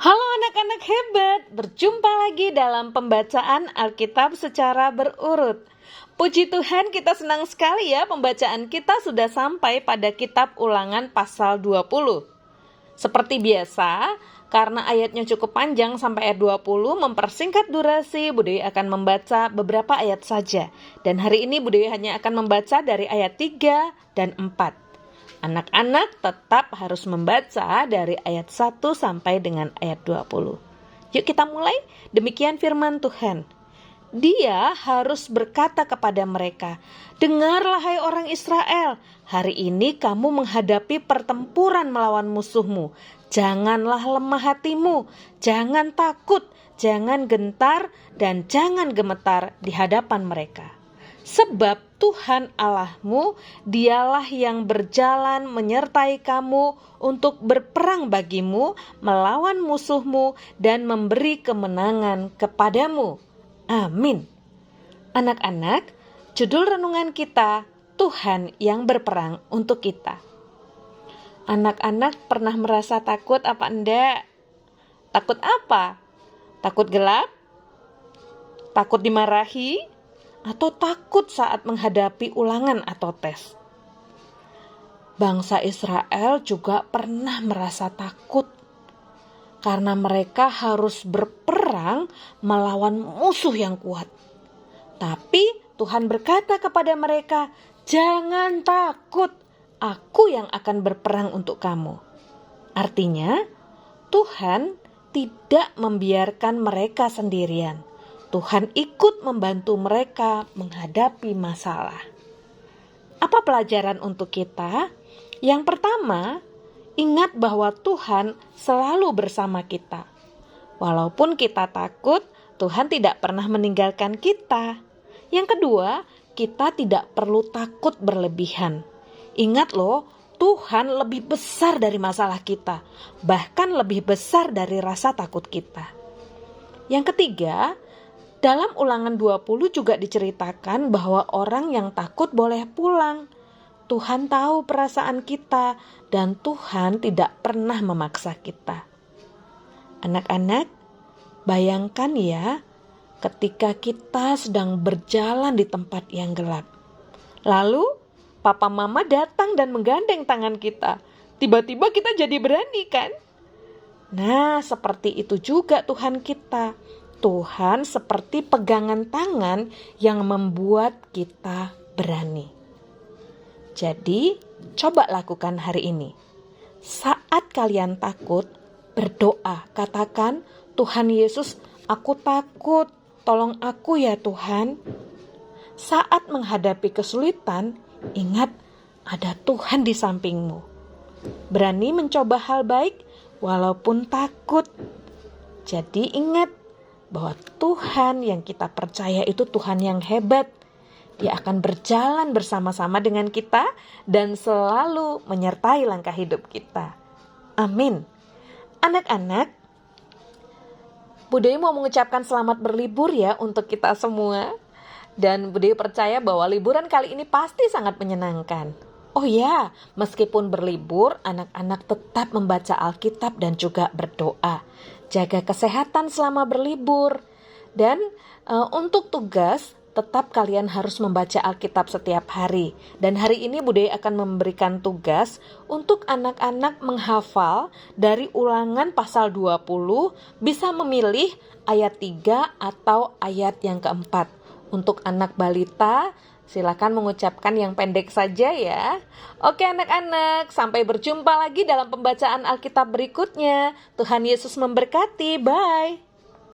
Halo anak-anak hebat, berjumpa lagi dalam pembacaan Alkitab secara berurut. Puji Tuhan, kita senang sekali ya pembacaan kita sudah sampai pada kitab Ulangan pasal 20. Seperti biasa, karena ayatnya cukup panjang sampai ayat 20, mempersingkat durasi, Bu Dewi akan membaca beberapa ayat saja. Dan hari ini Bu Dewi hanya akan membaca dari ayat 3 dan 4. Anak-anak tetap harus membaca dari ayat 1 sampai dengan ayat 20. Yuk kita mulai. Demikian firman Tuhan. Dia harus berkata kepada mereka, "Dengarlah hai orang Israel, hari ini kamu menghadapi pertempuran melawan musuhmu. Janganlah lemah hatimu, jangan takut, jangan gentar, dan jangan gemetar di hadapan mereka. Sebab Tuhan Allahmu, dialah yang berjalan menyertai kamu untuk berperang bagimu, melawan musuhmu, dan memberi kemenangan kepadamu." Amin. Anak-anak, judul renungan kita, Tuhan yang berperang untuk kita. Anak-anak pernah merasa takut apa enggak? Takut apa? Takut gelap? Takut dimarahi? Atau takut saat menghadapi ulangan atau tes? Bangsa Israel juga pernah merasa takut karena mereka harus berperang melawan musuh yang kuat. Tapi Tuhan berkata kepada mereka, "Jangan takut, aku yang akan berperang untuk kamu." Artinya, Tuhan tidak membiarkan mereka sendirian. Tuhan ikut membantu mereka menghadapi masalah. Apa pelajaran untuk kita? Yang pertama, ingat bahwa Tuhan selalu bersama kita. Walaupun kita takut, Tuhan tidak pernah meninggalkan kita. Yang kedua, kita tidak perlu takut berlebihan. Ingat loh, Tuhan lebih besar dari masalah kita, bahkan lebih besar dari rasa takut kita. Yang ketiga, dalam Ulangan 20 juga diceritakan bahwa orang yang takut boleh pulang. Tuhan tahu perasaan kita dan Tuhan tidak pernah memaksa kita. Anak-anak, bayangkan ya, ketika kita sedang berjalan di tempat yang gelap. Lalu, papa mama datang dan menggandeng tangan kita. Tiba-tiba kita jadi berani kan? Nah, seperti itu juga Tuhan kita. Tuhan seperti pegangan tangan yang membuat kita berani. Jadi, coba lakukan hari ini. Saat kalian takut, berdoa, katakan, "Tuhan Yesus, aku takut, tolong aku ya Tuhan." Saat menghadapi kesulitan, ingat ada Tuhan di sampingmu. Berani mencoba hal baik walaupun takut. Jadi ingat bahwa Tuhan yang kita percaya itu Tuhan yang hebat. Dia akan berjalan bersama-sama dengan kita dan selalu menyertai langkah hidup kita. Amin. Anak-anak, Bu Dewi mau mengucapkan selamat berlibur ya untuk kita semua. Dan Bu Dewi percaya bahwa liburan kali ini pasti sangat menyenangkan. Oh ya, meskipun berlibur, anak-anak tetap membaca Alkitab dan juga berdoa. Jaga kesehatan selama berlibur. Dan untuk tugas, tetap kalian harus membaca Alkitab setiap hari. Dan hari ini Bu Dewi akan memberikan tugas untuk anak-anak menghafal dari Ulangan pasal 20, bisa memilih ayat 3 atau ayat yang keempat. Untuk anak balita, silakan mengucapkan yang pendek saja ya. Oke anak-anak, sampai berjumpa lagi dalam pembacaan Alkitab berikutnya. Tuhan Yesus memberkati, bye.